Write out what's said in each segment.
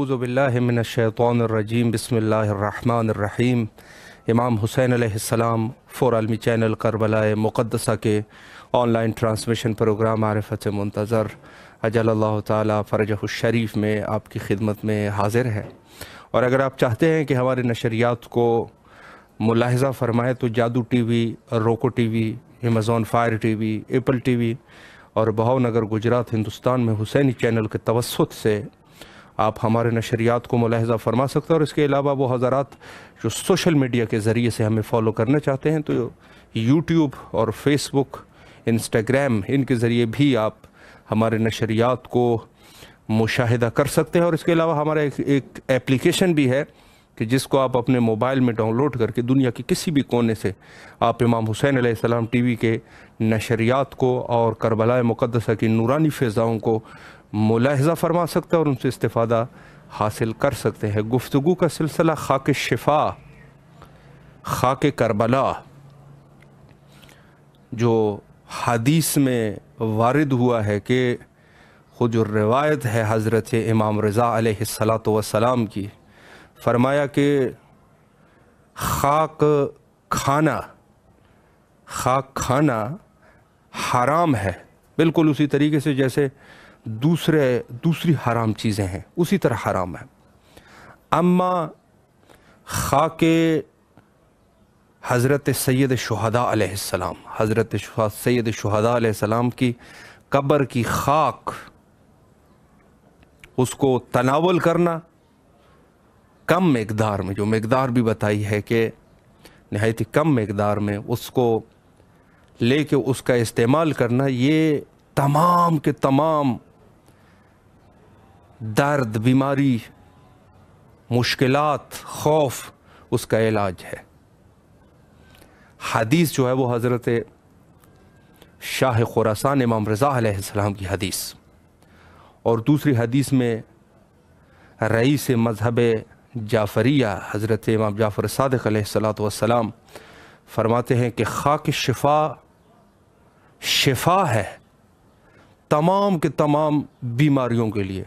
اعوذ باللہ من الشیطان الرجیم بسم اللہ الرحمن الرحیم۔ امام حسین علیہ السلام فور عالمی چینل کربلا مقدسہ کے آن لائن ٹرانسمیشن پروگرام معرفت منتظر اجل اللہ تعالی فرجہ الشریف میں آپ کی خدمت میں حاضر ہے۔ اور اگر آپ چاہتے ہیں کہ ہمارے نشریات کو ملاحظہ فرمائے تو جادو ٹی وی، روکو T V, Amazon fire T V, apple T V اور بہاؤ نگر گجرات ہندوستان میں حسینی چینل کے توسط سے آپ ہمارے نشریات کو ملاحظہ فرما سکتے ہیں۔ اور اس کے علاوہ وہ حضرات جو سوشل میڈیا کے ذریعے سے ہمیں فالو کرنا چاہتے ہیں تو یوٹیوب اور فیس بک، انسٹاگرام، ان کے ذریعے بھی آپ ہمارے نشریات کو مشاہدہ کر سکتے ہیں۔ اور اس کے علاوہ ہمارا ایک ایپلیکیشن بھی ہے کہ جس کو آپ اپنے موبائل میں ڈاؤن لوڈ کر کے دنیا کی کسی بھی کونے سے آپ امام حسین علیہ السلام ٹی وی کے نشریات کو اور کربلا مقدسہ کی نورانی فضاؤں کو ملاحظہ فرما سکتے ہیں اور ان سے استفادہ حاصل کر سکتے ہیں۔ گفتگو کا سلسلہ خاک شفا، خاک کربلا، جو حدیث میں وارد ہوا ہے کہ خود جو روایت ہے حضرت امام رضا علیہ السلام کی، فرمایا کہ خاک کھانا حرام ہے، بالکل اسی طریقے سے جیسے دوسری حرام چیزیں ہیں اسی طرح حرام ہے۔ اما خاک حضرت سید شہداء علیہ السلام، حضرت سید شہداء علیہ السلام کی قبر کی خاک، اس کو تناول کرنا کم مقدار میں، جو مقدار بھی بتائی ہے کہ نہایت کم مقدار میں اس کو لے کے اس کا استعمال کرنا، یہ تمام کے تمام درد، بیماری، مشکلات، خوف، اس کا علاج ہے۔ حدیث جو ہے وہ حضرت شاہ خراسان امام رضا علیہ السلام کی حدیث، اور دوسری حدیث میں رئیس مذہب جعفریہ حضرت امام جعفر صادق علیہ السلام فرماتے ہیں کہ خاک شفا ہے تمام کے تمام بیماریوں کے لیے،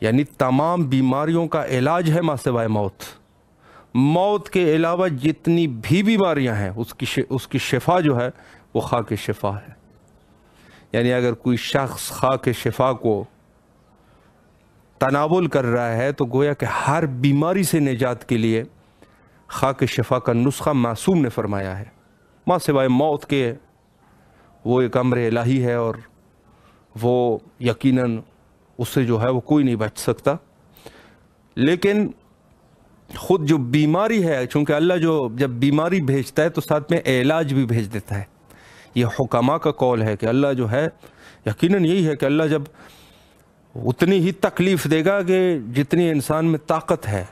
یعنی تمام بیماریوں کا علاج ہے ما سوائے موت کے علاوہ جتنی بھی بیماریاں ہیں اس کی شفا جو ہے وہ خاک شفا ہے۔ یعنی اگر کوئی شخص خاک شفا کو تناول کر رہا ہے تو گویا کہ ہر بیماری سے نجات کے لیے خاک شفا کا نسخہ معصوم نے فرمایا ہے، ما سوائے موت کے وہ ایک امر الہی ہے اور وہ یقیناً اس سے جو ہے وہ کوئی نہیں بچ سکتا۔ لیکن خود جو بیماری ہے، چونکہ اللہ جب بیماری بھیجتا ہے تو ساتھ میں علاج بھی بھیج دیتا ہے۔ یہ حکماء کا قول ہے کہ اللہ جو ہے، یقیناً یہی ہے کہ اللہ جب اتنی ہی تکلیف دے گا کہ جتنی انسان میں طاقت ہے،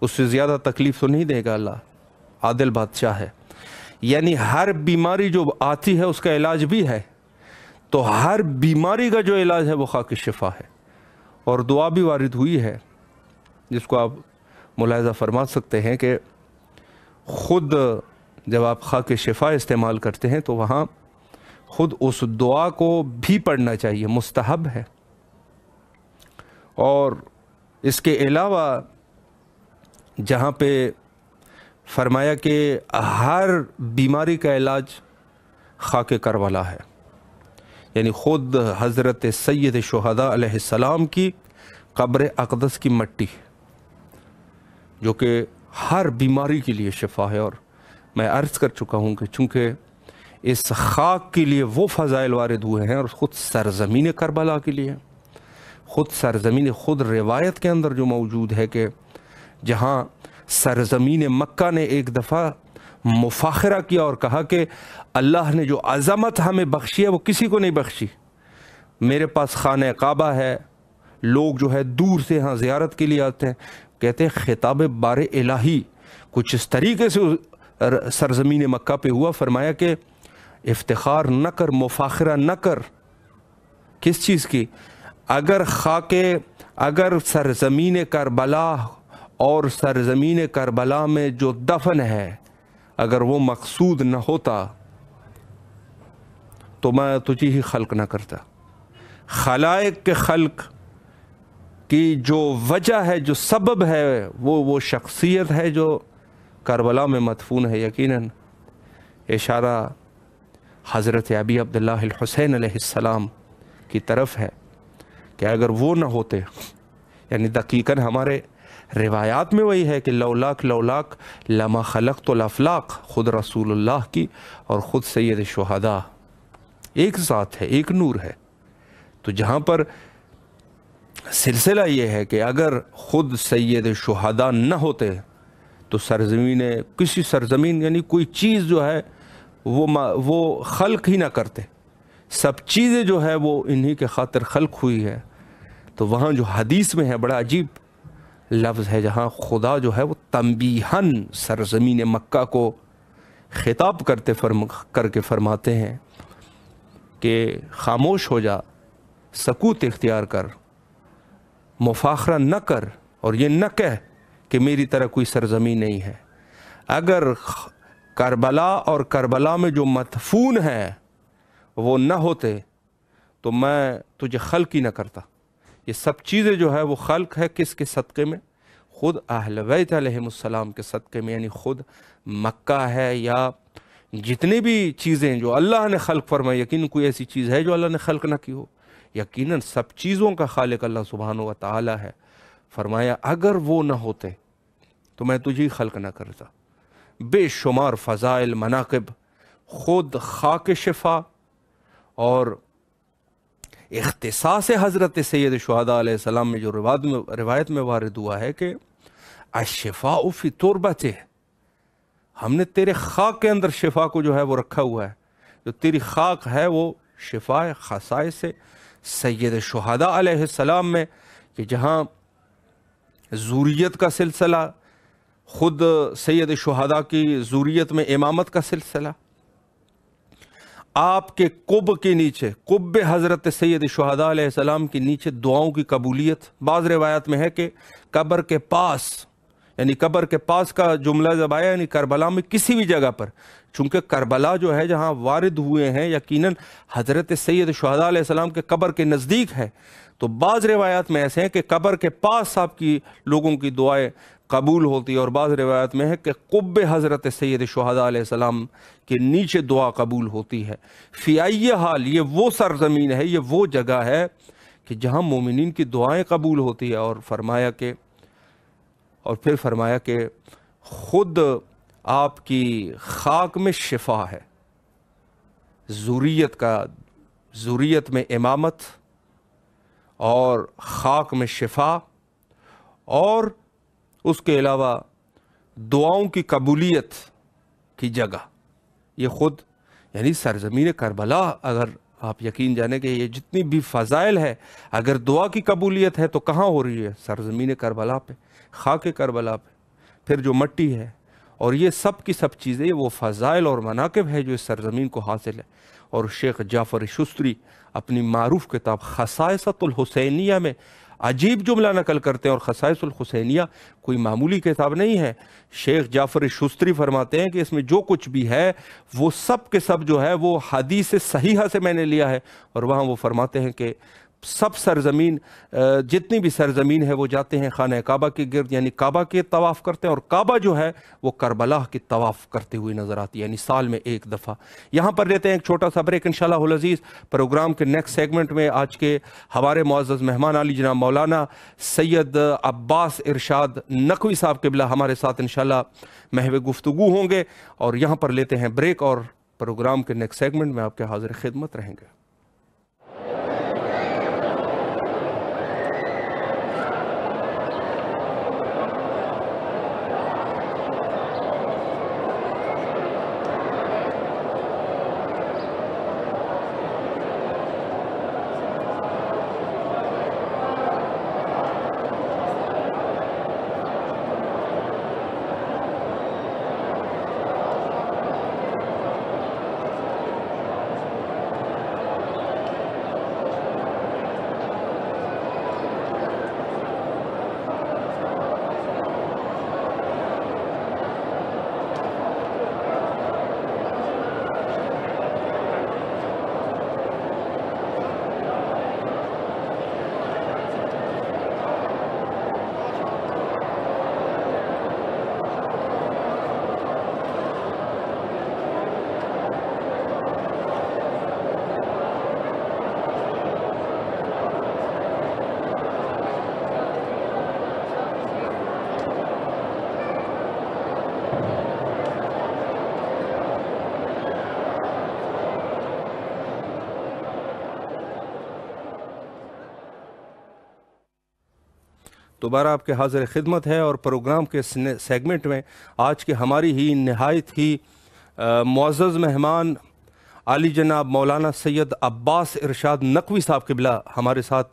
اس سے زیادہ تکلیف تو نہیں دے گا۔ اللہ عادل بادشاہ ہے، یعنی ہر بیماری جو آتی ہے اس کا علاج بھی ہے، تو ہر بیماری کا جو علاج ہے وہ خاک شفا ہے۔ اور دعا بھی وارد ہوئی ہے جس کو آپ ملاحظہ فرما سکتے ہیں کہ خود جب آپ خاک شفا استعمال کرتے ہیں تو وہاں خود اس دعا کو بھی پڑھنا چاہیے، مستحب ہے۔ اور اس کے علاوہ جہاں پہ فرمایا کہ ہر بیماری کا علاج خاک کربلا ہے، یعنی خود حضرت سید شہداء علیہ السلام کی قبر اقدس کی مٹی، جو کہ ہر بیماری کے لیے شفا ہے۔ اور میں عرض کر چکا ہوں کہ چونکہ اس خاک کے لیے وہ فضائل وارد ہوئے ہیں، اور خود سرزمین کربلا کے لیے، خود روایت کے اندر جو موجود ہے کہ جہاں سرزمین مکہ نے ایک دفعہ مفاخرہ کیا اور کہا کہ اللہ نے جو عظمت ہمیں بخشی ہے وہ کسی کو نہیں بخشی، میرے پاس خانہ کعبہ ہے، لوگ جو ہے دور سے یہاں زیارت کے لیے آتے ہیں، کہتے ہیں خطاب بار الہی کچھ اس طریقے سے سرزمین مکہ پہ ہوا، فرمایا کہ افتخار نہ کر، مفاخرہ نہ کر، کس چیز کی؟ اگر سرزمین کربلا اور سرزمین کربلا میں جو دفن ہے اگر وہ مقصود نہ ہوتا تو میں تجھے ہی خلق نہ کرتا۔ خلائق کے خلق کی جو وجہ ہے، جو سبب ہے، وہ شخصیت ہے جو کربلا میں مدفون ہے۔ یقیناً اشارہ حضرت ابی عبداللہ الحسین علیہ السلام کی طرف ہے کہ اگر وہ نہ ہوتے، یعنی دقیقاً ہمارے روایات میں وہی ہے کہ لولاک لما خلقت الافلاق، خود رسول اللہ کی اور خود سید الشہداء ایک ذات ہے، ایک نور ہے۔ تو جہاں پر سلسلہ یہ ہے کہ اگر خود سید الشہداء نہ ہوتے تو کسی سرزمین یعنی کوئی چیز جو ہے وہ خلق ہی نہ کرتے، سب چیزیں جو ہے وہ انہی کے خاطر خلق ہوئی ہے۔ تو وہاں جو حدیث میں ہے بڑا عجیب لفظ ہے، جہاں خدا جو ہے وہ تنبیہاً سرزمین مکہ کو خطاب کر کے فرماتے ہیں کہ خاموش ہو جا، سکوت اختیار کر، مفاخرہ نہ کر، اور یہ نہ کہہ کہ میری طرح کوئی سرزمین نہیں ہے۔ اگر کربلا اور کربلا میں جو مدفون ہے وہ نہ ہوتے تو میں تجھے خلق ہی نہ کرتا۔ یہ سب چیزیں جو ہے وہ خلق ہے کس کے صدقے میں؟ خود اہل بیت علیہم السلام کے صدقے میں، یعنی خود مکہ ہے یا جتنی بھی چیزیں جو اللہ نے خلق فرمائی۔ یقیناً کوئی ایسی چیز ہے جو اللہ نے خلق نہ کی ہو؟ یقیناً سب چیزوں کا خالق اللہ سبحانہ و تعالی ہے۔ فرمایا اگر وہ نہ ہوتے تو میں تجھے خلق نہ کرتا۔ بے شمار فضائل، مناقب، خود خاک شفا اور اختصاص حضرت سید الشہداء علیہ السلام میں جو روایت میں وارد ہوا ہے کہ الشفاء فی تربتہ، ہم نے تیرے خاک کے اندر شفا کو جو ہے وہ رکھا ہوا ہے۔ جو تیری خاک ہے وہ شفا خصائص سے سید الشہداء علیہ السلام میں، کہ جہاں ذوریت کا سلسلہ، خود سید الشہداء کی ذوریت میں امامت کا سلسلہ، آپ کے قب کے نیچے، قب حضرت سید الشہداء علیہ السلام کے نیچے دعاؤں کی قبولیت۔ بعض روایات میں ہے کہ قبر کے پاس، یعنی قبر کے پاس کا جملہ جب آیا یعنی کربلا میں کسی بھی جگہ پر، چونکہ کربلا جو ہے جہاں وارد ہوئے ہیں یقیناً حضرت سید الشہداء علیہ السلام کے قبر کے نزدیک ہے، تو بعض روایات میں ایسے ہیں کہ قبر کے پاس آپ کی لوگوں کی دعائیں قبول ہوتی ہے، اور بعض روایات میں ہے کہ قب حضرت سید الشہداء علیہ السلام کے نیچے دعا قبول ہوتی ہے۔ فی ای حال یہ وہ سرزمین ہے، یہ وہ جگہ ہے کہ جہاں مومنین کی دعائیں قبول ہوتی ہے۔ اور پھر فرمایا کہ خود آپ کی خاک میں شفا ہے، ذوریت میں امامت اور خاک میں شفا، اور اس کے علاوہ دعاؤں کی قبولیت کی جگہ۔ یہ خود یعنی سرزمین کربلا، اگر آپ یقین جانیں کہ یہ جتنی بھی فضائل ہے، اگر دعا کی قبولیت ہے تو کہاں ہو رہی ہے؟ سرزمین کربلا پہ، خاک کربلا پہ، پھر جو مٹی ہے، اور یہ سب کی سب چیزیں وہ فضائل اور مناقب ہے جو اس سرزمین کو حاصل ہے۔ اور شیخ جعفر شستری اپنی معروف کتاب خصائصۃ الحسینیہ میں عجیب جملہ نقل کرتے ہیں، اور خصائص الحسینیہ کوئی معمولی کتاب نہیں ہے۔ شیخ جعفر شستری فرماتے ہیں کہ اس میں جو کچھ بھی ہے وہ سب کے سب جو ہے وہ حدیث صحیحہ سے میں نے لیا ہے، اور وہاں وہ فرماتے ہیں کہ سب سرزمین، جتنی بھی سرزمین ہے وہ جاتے ہیں خانہ کعبہ کے گرد، یعنی کعبہ کے طواف کرتے ہیں، اور کعبہ جو ہے وہ کربلا کی طواف کرتے ہوئے نظر آتی ہے، یعنی سال میں ایک دفعہ۔ یہاں پر لیتے ہیں ایک چھوٹا سا بریک انشاءاللہ العزیز۔ پروگرام کے نیکسٹ سیگمنٹ میں آج کے ہمارے معزز مہمان علی جناب مولانا سید عباس ارشاد نقوی صاحب قبلہ ہمارے ساتھ انشاءاللہ محو گفتگو ہوں گے، اور یہاں پر لیتے ہیں بریک، اور پروگرام کے نیکسٹ سیگمنٹ میں آپ کے حاضر خدمت رہیں گے۔ دوبارہ آپ کے حاضر خدمت ہے، اور پروگرام کے سیگمنٹ میں آج کے ہماری ہی نہایت ہی معزز مہمان عالی جناب مولانا سید عباس ارشاد نقوی صاحب قبلہ ہمارے ساتھ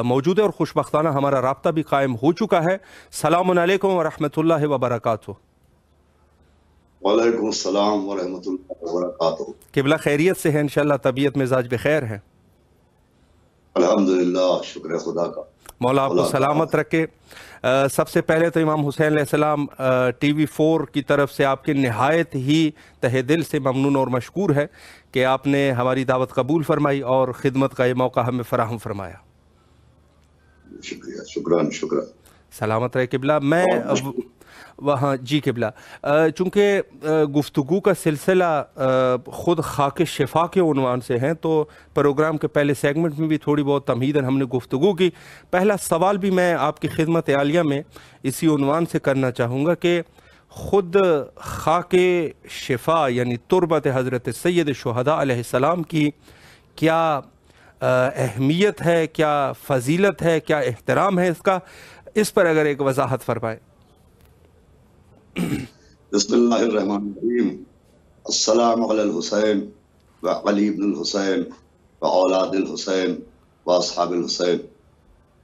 موجود ہے، اور خوش بختانہ ہمارا رابطہ بھی قائم ہو چکا ہے۔ السلام علیکم ورحمۃ اللہ وبرکاتہ۔ وعلیکم السلام ورحمۃ اللہ وبرکاتہ۔ قبلہ خیریت سے ہے انشاءاللہ؟ طبیعت مزاج بخیر ہے؟ الحمدللہ، شکر خدا کا، مولا آپ کو سلامت رکھے۔ سب سے پہلے تو امام حسین علیہ السلام ٹی وی 4 کی طرف سے آپ کے نہایت ہی تہ دل سے ممنون اور مشکور ہے کہ آپ نے ہماری دعوت قبول فرمائی اور خدمت کا یہ موقع ہمیں فراہم فرمایا۔ شکریہ، شکران، شکران۔ سلامت رہے قبلہ۔ میں وہاں جی قبلہ، چونکہ گفتگو کا سلسلہ خود خاک شفا کے عنوان سے ہیں، تو پروگرام کے پہلے سیگمنٹ میں بھی تھوڑی بہت تمہیداً ہم نے گفتگو کی۔ پہلا سوال بھی میں آپ کی خدمت عالیہ میں اسی عنوان سے کرنا چاہوں گا کہ خود خاک شفا یعنی تربت حضرت سید شہداء علیہ السلام کی کیا اہمیت ہے، کیا فضیلت ہے، کیا احترام ہے اس کا، اس پر اگر ایک وضاحت فرمائیں۔ بسم اللہ الرحمن الرحیم۔ السلام علی الحسین وعلی ابن الحسین واولاد الحسین واصحاب الحسین۔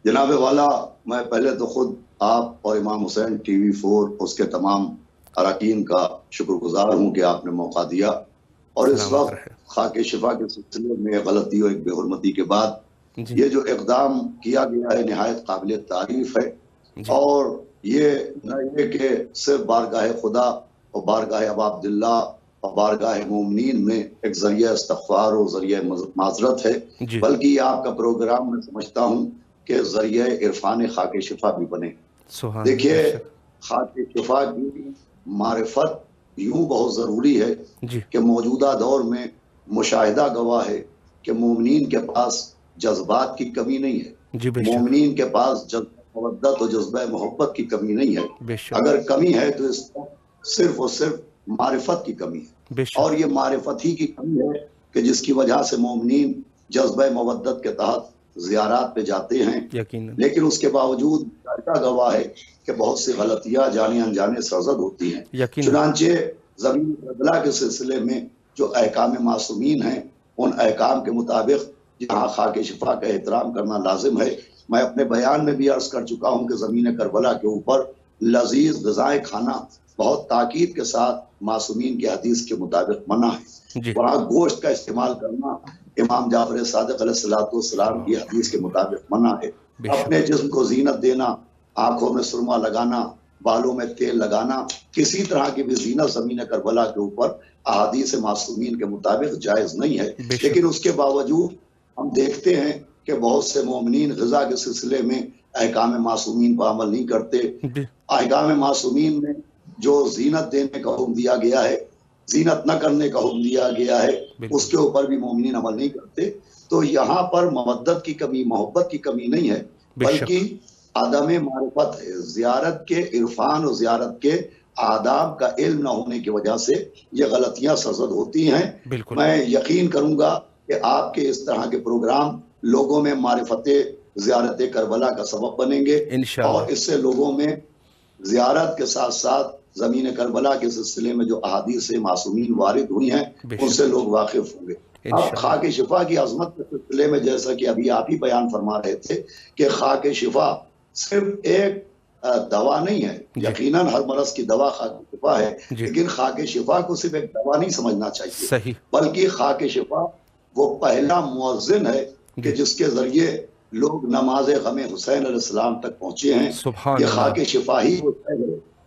جناب والا، میں پہلے تو خود آپ اور امام حسین ٹی وی 4 اس کے تمام اراکین کا شکر گزار ہوں کہ آپ نے موقع دیا، اور اس وقت خاک شفا کے سلسلے میں غلطی اور ایک بے حرمتی کے بعد یہ جو اقدام کیا گیا ہے نہایت قابل تعریف ہے، اور یہ نہ یہ کہ صرف بارگاہ خدا اور بارگاہ ابا عبداللہ اور بارگاہ مومنین میں ایک ذریعہ استغفار اور ذریعہ معذرت ہے، بلکہ یہ آپ کا پروگرام میں سمجھتا ہوں کہ ذریعہ عرفان خاک شفا بھی بنے۔ دیکھیے، خاک شفا کی معرفت یوں بہت ضروری ہے کہ موجودہ دور میں مشاہدہ گواہ ہے کہ مومنین کے پاس جذبات کی کمی نہیں ہے، مومنین کے پاس مودت و جذبہ محبت کی کمی نہیں ہے، اگر کمی ہے تو اس کا صرف اور صرف معرفت کی کمی ہے، اور یہ معرفت ہی کی کمی ہے کہ جس کی وجہ سے مومنین جذبہ مودت کے تحت زیارات پہ جاتے ہیں، لیکن اس کے باوجود گواہ ہے کہ بہت سی غلطیاں جانے انجانے سرزد ہوتی ہیں۔ چنانچہ زمین کربلا کے سلسلے میں جو احکام معصومین ہیں، ان احکام کے مطابق جہاں خاک شفا کا احترام کرنا لازم ہے، میں اپنے بیان میں بھی عرض کر چکا ہوں کہ زمین کربلا کے اوپر لذیذ غذائیں کھانا بہت تاکید کے ساتھ معصومین کی حدیث کے مطابق منع ہے۔ وہاں گوشت کا استعمال کرنا امام جعفر صادق علیہ السلام کی حدیث کے مطابق منع ہے۔ اپنے جسم کو زینت دینا، آنکھوں میں سرما لگانا، بالوں میں تیل لگانا، کسی طرح کی بھی زینت زمین کربلا کے اوپر احادیث معصومین کے مطابق جائز نہیں ہے، لیکن اس کے باوجود ہم دیکھتے ہیں کہ بہت سے مومنین غذا کے سلسلے میں احکام معصومین پر عمل نہیں کرتے۔ احکام معصومین میں جو زینت دینے کا حکم دیا گیا ہے، زینت نہ کرنے کا حکم دیا گیا ہے، اس کے اوپر بھی مومنین عمل نہیں کرتے۔ تو یہاں پر مودت کی کمی، محبت کی کمی نہیں ہے، بلکہ عدم معرفت ہے۔ زیارت کے عرفان اور زیارت کے آداب کا علم نہ ہونے کی وجہ سے یہ غلطیاں سرزد ہوتی ہیں۔ میں یقین کروں گا کہ آپ کے اس طرح کے پروگرام لوگوں میں معرفت زیارت کربلا کا سبب بنیں گے، اور اس سے لوگوں میں زیارت کے ساتھ ساتھ زمین کربلا کے سلسلے میں جو احادیث معصومین وارد ہوئی ہیں ان سے لوگ واقف ہوں گے۔ اب خاک شفا کی عظمت کے سلسلے میں جیسا کہ ابھی آپ ہی بیان فرما رہے تھے کہ خاک شفا صرف ایک دوا نہیں ہے، یقیناً ہر مرض کی دوا خاک شفا ہے، لیکن خاک شفا کو صرف ایک دوا نہیں سمجھنا چاہیے، بلکہ خاک شفا وہ پہلا مؤذن ہے کہ جس کے ذریعے لوگ نماز غم حسین علیہ السلام تک پہنچے ہیں۔ یہ خاک شفا ہی وہ ہے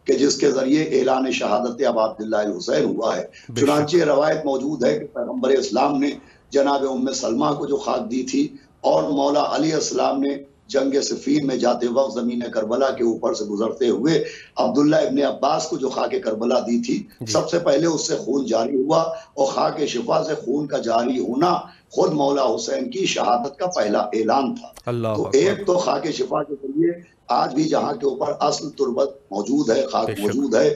کہ جس کے ذریعے اعلان شہادت ابا عبداللہ الحسین ہوا ہے۔ چنانچہ روایت موجود ہے کہ پیغمبر اسلام نے جناب ام سلمہ کو جو خاک دی تھی، اور مولا علیہ السلام نے جنگ صفین میں جاتے وقت زمین کربلا کے اوپر سے گزرتے ہوئے عبداللہ ابن عباس کو جو خاک کربلا دی تھی، سب سے پہلے اس سے خون جاری ہوا، اور خاک شفا سے خون کا جاری ہونا خود مولا حسین کی شہادت کا پہلا اعلان تھا۔ تو ایک تو خاک شفا کے ذریعے آج بھی جہاں کے اوپر اصل تربت موجود ہے، خاک موجود ہے،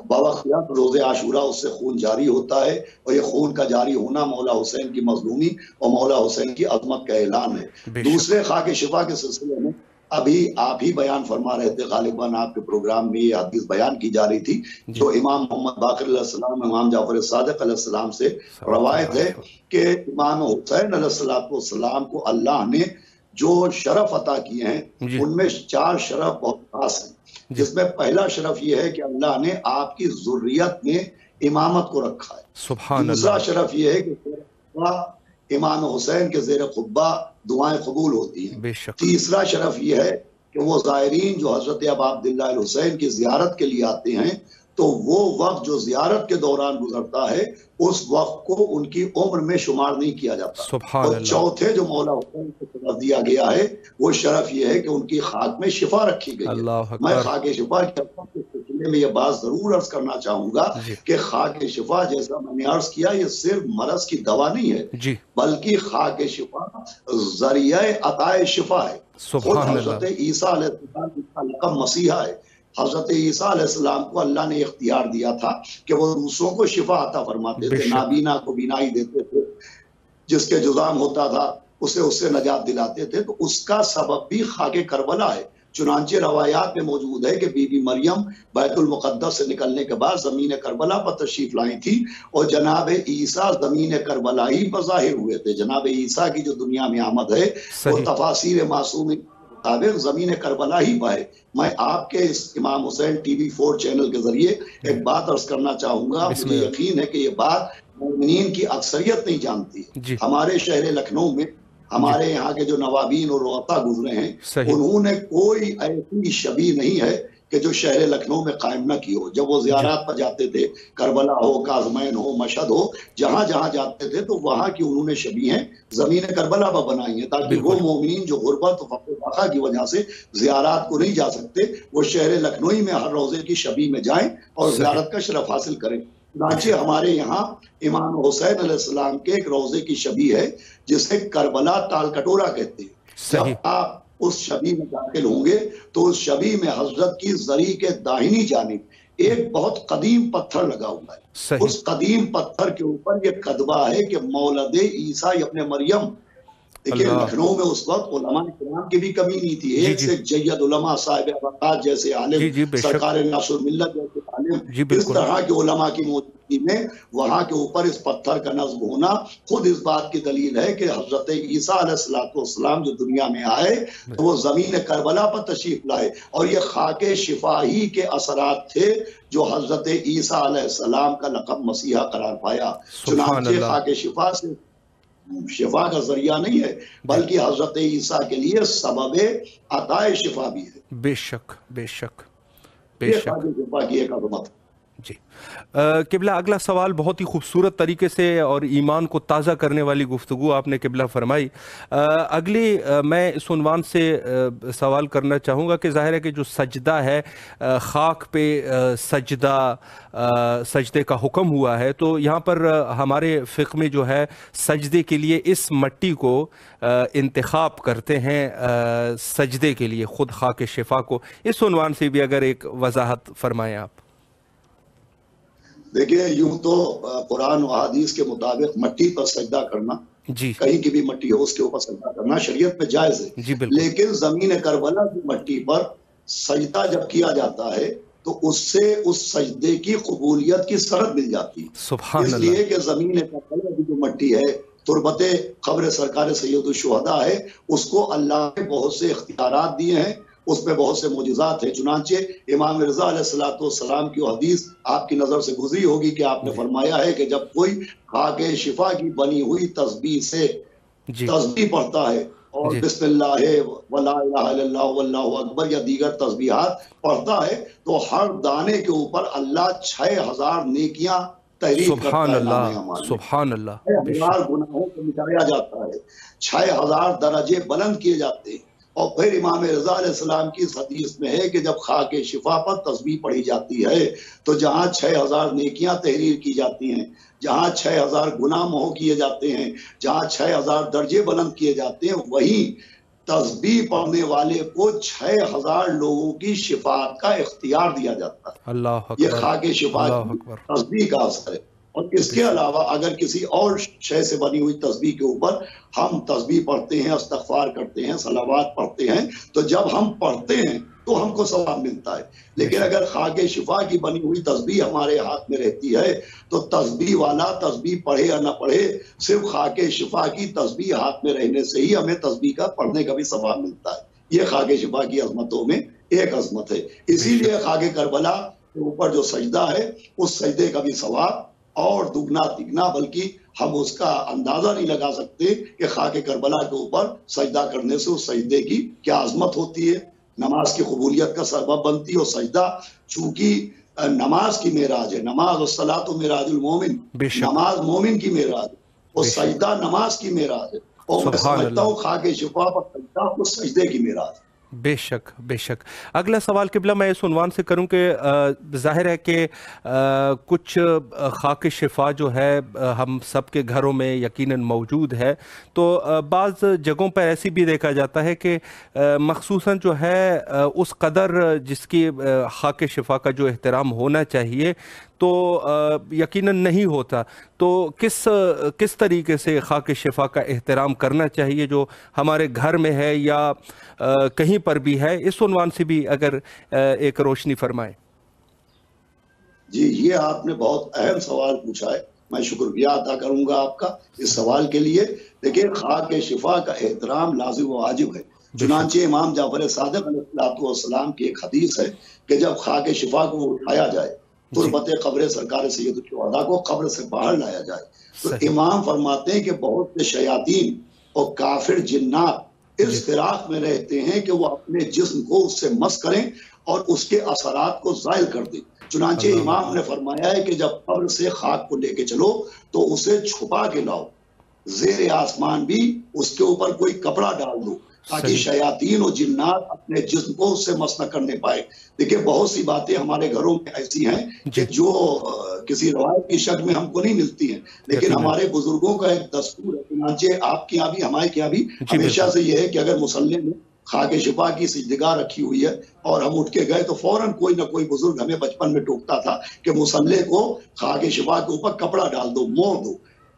باوقت روز عاشورہ اس سے خون جاری ہوتا ہے، اور یہ خون کا جاری ہونا مولا حسین کی مظلومی اور مولا حسین کی عظمت کا اعلان ہے۔ دوسرے خاک شفا کے سلسلے میں ابھی آپ ہی بیان فرما رہے تھے غالباً آپ کے پروگرام میں یہ حدیث بیان کی جا رہی تھی جو امام محمد باقر علیہ السلام امام جعفر صادق علیہ السلام سے روایت ہے کہ امام حسین علیہ السلام کو اللہ نے جو شرف عطا کیے ہیں ان میں 4 شرف بہت خاص ہیں، جس میں پہلا شرف یہ ہے کہ اللہ نے آپ کی ذریت میں امامت کو رکھا ہے۔ دوسرا شرف یہ ہے کہ امام حسین کے زیر خطبہ دعائیں قبول ہوتی ہیں۔ تیسرا شرف یہ ہے کہ وہ زائرین جو حضرت ابا عبداللہ الحسین کی زیارت کے لیے آتے ہیں تو وہ وقت جو زیارت کے دوران گزرتا ہے اس وقت کو ان کی عمر میں شمار نہیں کیا جاتا۔ اور چوتھے جو مولا حسین کو شرف دیا گیا ہے وہ شرف یہ ہے کہ ان کی خاک میں شفا رکھی گئی ہے۔ میں خاک شفا کے سلسلے میں یہ بات ضرور عرض کرنا چاہوں گا کہ خاک شفا جیسا میں نے عرض کیا یہ صرف مرض کی دوا نہیں ہے بلکہ خاک شفا ذریعہ عطائے شفا ہے۔ خود حضرت عیسیٰ علیہ السلام کا لقب مسیحا ہے۔ حضرت عیسیٰ علیہ السلام کو اللہ نے اختیار دیا تھا کہ وہ دوسروں کو شفا عطا فرماتے تھے، نابینا کو بینائی دیتے تھے، جس کے جذام ہوتا تھا اسے اس سے نجات دلاتے تھے۔ تو اس کا سبب بھی خاک کربلا ہے۔ چنانچہ روایات میں موجود ہے کہ بی بی مریم بیت المقدس سے نکلنے کے بعد زمین کربلا پر تشریف لائی تھی اور جناب عیسیٰ زمین کربلا ہی پر ظاہر ہوئے تھے۔ جناب عیسیٰ کی جو دنیا میں آمد ہے وہ تفاسیر معصوم مطابق زمین کربلا ہی پہ ہے۔ میں آپ کے اس امام حسین ٹی وی 4 چینل کے ذریعے ایک بات عرض کرنا چاہوں گا، مجھے یقین ہے کہ یہ بات مومنین کی اکثریت نہیں جانتی۔ ہمارے شہر لکھنؤ میں ہمارے یہاں کے جو نوابین اور رؤسا گزرے ہیں انہوں نے کوئی ایسی شبیہ نہیں ہے کہ جو شہر لکھنؤ میں قائم نہ کی ہو۔ جب وہ زیارات پر جاتے تھے، کربلا ہو، کاظمین ہو، مشہد ہو، جہاں جہاں جاتے تھے تو وہاں کی انہوں نے شبیہیں زمین کربلا پر بنائی ہیں تاکہ وہ مومنین جو غربت و فقر و فاقہ کی وجہ سے زیارات کو نہیں جا سکتے وہ شہر لکھنؤ میں ہر روزے کی شبیہ میں جائیں اور زیارت کا شرف حاصل کریں۔ چنانچہ ہمارے یہاں امام حسین علیہ السلام کے ایک روضے کی شبیہ ہے جسے کربلا تال کٹورا کہتے ہیں۔ جب آپ اس شبیہ میں داخل ہوں گے تو اس شبیہ میں حضرت کی زری کے داہنی جانب ایک بہت قدیم پتھر لگا ہوا ہے۔ اس قدیم پتھر کے اوپر یہ کتبہ ہے کہ مولد عیسیٰ ابن مریم۔ دیکھیں لکھنؤ میں اس وقت علماء کرام کی بھی کمی نہیں تھی، ایک سے جید علماء صاحب اوقات جیسے عالم، سرکار ناصر ملت جیسے عالم، اس طرح کے علماء کی موجودگی میں وہاں کے اوپر اس پتھر کا نصب ہونا خود اس بات کی دلیل ہے کہ حضرت عیسیٰ علیہ السلام جو دنیا میں آئے تو وہ زمین کربلا پر تشریف لائے اور یہ خاک شفا ہی کے اثرات تھے جو حضرت عیسیٰ علیہ السلام کا لقب مسیحا قرار پایا۔ چنانچہ خاک شفا سے شفا کا ذریعہ نہیں ہے بلکہ حضرت عیسیٰ کے لیے سبب عطائے شفا بھی ہے۔ بے شک بے شک بے شک شفا کی ایک عظمت۔ جی قبلہ اگلا سوال بہت ہی خوبصورت طریقے سے اور ایمان کو تازہ کرنے والی گفتگو آپ نے قبلہ فرمائی۔ اگلی میں اس عنوان سے سوال کرنا چاہوں گا کہ ظاہر ہے کہ جو سجدہ ہے خاک پہ سجدے کا حکم ہوا ہے تو یہاں پر ہمارے فقہ میں جو ہے سجدے کے لیے اس مٹی کو انتخاب کرتے ہیں سجدے کے لیے، خود خاک شفا کو، اس عنوان سے بھی اگر ایک وضاحت فرمائیں آپ۔ دیکھیں یوں تو قرآن و حدیث کے مطابق مٹی پر سجدہ کرنا، کہیں کی بھی مٹی ہو اس کے اوپر سجدہ کرنا شریعت میں جائز ہے، لیکن زمین کربلا کی مٹی پر سجدہ جب کیا جاتا ہے تو اس سے اس سجدے کی قبولیت کی سند مل جاتی ہے۔ اس لیے کہ زمین کربلا کی جو مٹی ہے تربت قبر سرکار سید الشہداء ہے، اس کو اللہ نے بہت سے اختیارات دیے ہیں، اس میں بہت سے معجزات ہیں۔ چنانچہ امام رضا علیہ السلام کی حدیث آپ کی نظر سے گزری ہوگی کہ آپ نے فرمایا ہے کہ جب کوئی خاک شفا کی بنی ہوئی تسبیح سے تسبیح پڑھتا ہے اور بسم اللہ ولا الہ الا اللہ واللہ اکبر یا دیگر تسبیحات پڑھتا ہے تو ہر دانے کے اوپر اللہ 6000 نیکیاں تحریر کرتا ہے۔ سبحان اللہ، 6000 گناہوں کو مٹایا جاتا ہے، 6000 درجے بلند کیے جاتے ہیں۔ اور پھر امام رضا علیہ السلام کی اس حدیث میں ہے کہ جب خاک شفا پر تسبیح پڑھی جاتی ہے تو جہاں 6000 نیکیاں تحریر کی جاتی ہیں، جہاں 6000 گناہ محو کیے جاتے ہیں، جہاں 6000 درجے بلند کیے جاتے ہیں، وہیں تسبیح پڑھنے والے کو 6000 لوگوں کی شفاعت کا اختیار دیا جاتا ہے۔ اللہ اکبر، یہ خاک شفا کی تسبیح کا اثر ہے۔ اور اس کے علاوہ اگر کسی اور شے سے بنی ہوئی تسبیح کے اوپر ہم تسبیح پڑھتے ہیں، استغفار کرتے ہیں، صلوات پڑھتے ہیں، تو جب ہم پڑھتے ہیں تو ہم کو ثواب ملتا ہے. لیکن اگر خاک شفا کی بنی ہوئی تسبیح ہمارے ہاتھ میں رہتی ہے تو تسبیح والا تسبیح پڑھے یا نہ پڑھے، صرف خاک شفا کی تسبیح ہاتھ میں رہنے سے ہی ہمیں تسبیح کا پڑھنے کا بھی ثواب ملتا ہے. یہ خاک شفا کی عظمتوں میں ایک عظمت ہے. اسی لیے خاک کربلا کے اوپر جو سجدہ ہے اس سجدے کا بھی ثواب اور دگنا تگنا، بلکہ ہم اس کا اندازہ نہیں لگا سکتے کہ خاک کربلا کے اوپر سجدہ کرنے سے اس سجدے کی کیا عظمت ہوتی ہے، نماز کی قبولیت کا سبب بنتی ہے. اور سجدہ چونکہ نماز کی معراج ہے، نماز والصلاۃ معراج المومن، نماز مومن کی معراج ہے اور سجدہ نماز کی معراج ہے. اور میں سمجھتا ہوں خاک شفا پر سجدہ اس سجدے کی معراج. بے شک بے شک. اگلا سوال قبلہ میں اس عنوان سے کروں کہ ظاہر ہے کہ کچھ خاک شفا جو ہے ہم سب کے گھروں میں یقیناً موجود ہے، تو بعض جگہوں پر ایسی بھی دیکھا جاتا ہے کہ مخصوصاً جو ہے اس قدر جس کی خاک شفا کا جو احترام ہونا چاہیے تو یقیناً نہیں ہوتا. تو کس طریقے سے خاک شفا کا احترام کرنا چاہیے جو ہمارے گھر میں ہے یا کہیں پر بھی ہے، اس عنوان سے بھی اگر ایک روشنی فرمائیں. جی، یہ آپ نے بہت اہم سوال پوچھا ہے، میں شکریہ ادا کروں گا آپ کا اس سوال کے لیے. دیکھیں، خاک شفا کا احترام لازم و واجب ہے. چنانچہ امام جعفر صادق علیہ السلام کی ایک حدیث ہے کہ جب خاک شفا کو اٹھایا جائے، تربت قبر سرکار سید الشہداء کو قبر سے باہر لایا جائے، تو امام فرماتے ہیں کہ بہت سے شیاطین اور کافر جنات اس فراق میں رہتے ہیں کہ وہ اپنے جسم کو اس سے مس کریں اور اس کے اثرات کو زائل کر دیں. چنانچہ امام نے فرمایا ہے کہ جب قبر سے خاک کو لے کے چلو تو اسے چھپا کے لاؤ، زیر آسمان بھی اس کے اوپر کوئی کپڑا ڈال دو تاکہ شیاطین و جنات اپنے جسم کو اس سے مس نہ کرنے پائے. دیکھیں، بہت سی باتیں ہمارے گھروں میں ایسی ہیں کہ جو کسی روایت کی شکل میں ہم کو نہیں ملتی ہیں، لیکن ہمارے بزرگوں کا ایک دستور ہے. چنانچہ آپ کے یہاں بھی ہمارے یہاں بھی ہمیشہ سے یہ ہے کہ اگر مصلی میں خاک شفا کی سجدگاہ رکھی ہوئی ہے اور ہم اٹھ کے گئے تو فوراً کوئی نہ کوئی بزرگ ہمیں بچپن میں ٹوکتا تھا کہ مصلی کو خاک شفا کے اوپر کپڑا ڈال دو، مور دو.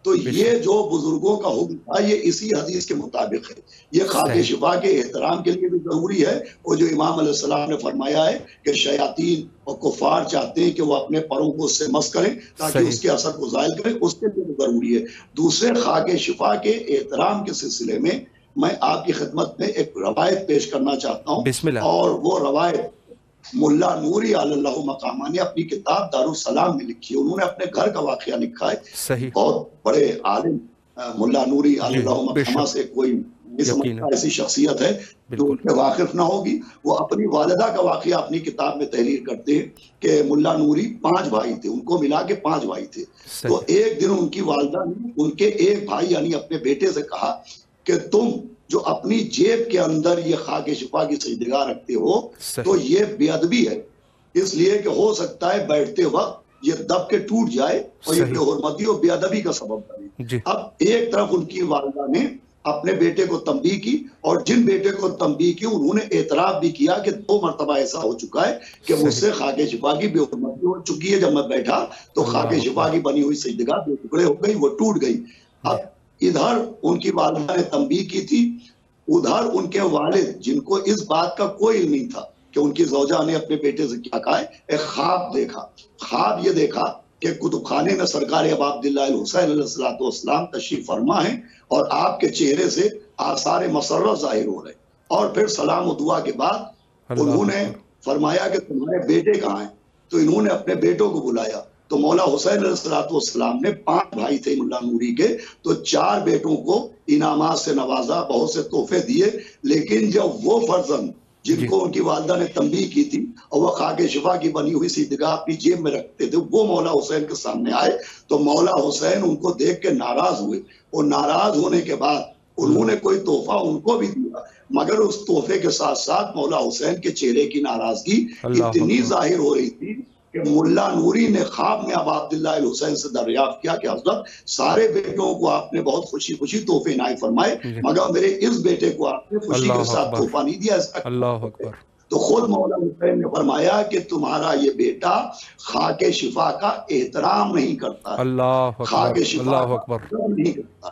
تو یہ جو بزرگوں کا حکم تھا یہ اسی حدیث کے مطابق ہے. یہ خاک شفا کے احترام کے لیے بھی ضروری ہے، اور جو امام علیہ السلام نے فرمایا ہے کہ شیاطین اور کفار چاہتے ہیں کہ وہ اپنے پروں کو اس سے مس کریں تاکہ اس کے اثر کو زائل کریں، اس کے لیے بھی ضروری ہے. دوسرے خاک شفا کے احترام کے سلسلے میں میں آپ کی خدمت میں ایک روایت پیش کرنا چاہتا ہوں، اور وہ روایت ملا نوری علی اللہ مقامہ نے اپنی کتاب دارالسلام میں لکھی ہے. انہوں نے اپنے گھر کا واقعہ لکھا ہے. بہت بڑے عالم ملا نوری علی اللہ مقامہ سے کوئی نہیں سمجھتا ایسی شخصیت ہے جو ان سے واقف نہ ہوگی. وہ اپنی والدہ کا واقعہ اپنی کتاب میں تحریر کرتے ہیں کہ ملا نوری 5 بھائی تھے، ان کو ملا کے 5 بھائی تھے. تو ایک دن ان کی والدہ نے ان کے ایک بھائی یعنی اپنے بیٹے سے کہا کہ تم جو اپنی جیب کے اندر یہ خاک شفا کی سجدگاہ رکھتے ہو تو یہ بے ادبی ہے، اس لیے کہ ہو سکتا ہے بیٹھتے وقت یہ دب کے ٹوٹ جائے اور یہ بے حرمتی اور بے ادبی کا سبب بنے. اب ایک طرف ان کی والدہ نے اپنے بیٹے کو تنبیہ کی، اور جن بیٹے کو تنبیہ کی انہوں نے اعتراف بھی کیا کہ 2 مرتبہ ایسا ہو چکا ہے کہ مجھ سے خاک شفا کی بے حرمتی ہو چکی ہے. جب میں بیٹھا تو خاک شفا کی بنی ہوئی سجدگاہ 2 ٹکڑے ہو گئی، وہ ٹوٹ گئی. اب ادھر ان کی والدہ نے تنبیہ کی تھی، ادھر ان کے والد جن کو اس بات کا کوئی علم نہیں تھا کہ ان کی زوجہ نے اپنے بیٹے سے کیا کہا ہے، ایک خواب دیکھا. خواب یہ دیکھا کہ کتب خانے میں سرکار ابا عبداللہ الحسین علیہ السلام تشریف فرما ہے اور آپ کے چہرے سے آثار مسرت ظاہر ہو رہے، اور پھر سلام و دعا کے بعد انہوں نے فرمایا کہ تمہارے بیٹے کہاں ہیں. تو انہوں نے اپنے بیٹوں کو بلایا تو مولا حسین علیہ السلام نے 5 بھائی تھے ملا نوری کے، تو 4 بیٹوں کو انعامات سے نوازا، بہت سے تحفے دیے. لیکن جب وہ فرزند جن کو ان کی والدہ نے تنبیہ کی تھی اور وہ خاک شفا کی بنی ہوئی سجدگاہ اپنی جیب میں رکھتے تھے، وہ مولا حسین کے سامنے آئے تو مولا حسین ان کو دیکھ کے ناراض ہوئے، اور ناراض ہونے کے بعد انہوں نے کوئی تحفہ ان کو بھی دیا، مگر اس تحفے کے ساتھ ساتھ مولا حسین کے چہرے کی ناراضگی اتنی ظاہر ہو رہی تھی کہ ملا نوری نے خواب میں ابا عبداللہ الحسین سے دریافت کیا کہ حضرت سارے بیٹوں کو آپ نے بہت خوشی خوشی تحفے عنایت فرمائے، مگر میرے اس بیٹے کو آپ نے خوشی کے ساتھ تحفہ نہیں دیا. اللہ اکبر. تو خود مولا حسین نے فرمایا کہ تمہارا یہ بیٹا خاک شفا کا احترام نہیں کرتا، اللہ خاک اکبر، شفا اللہ کا اکبر۔ احترام نہیں کرتا۔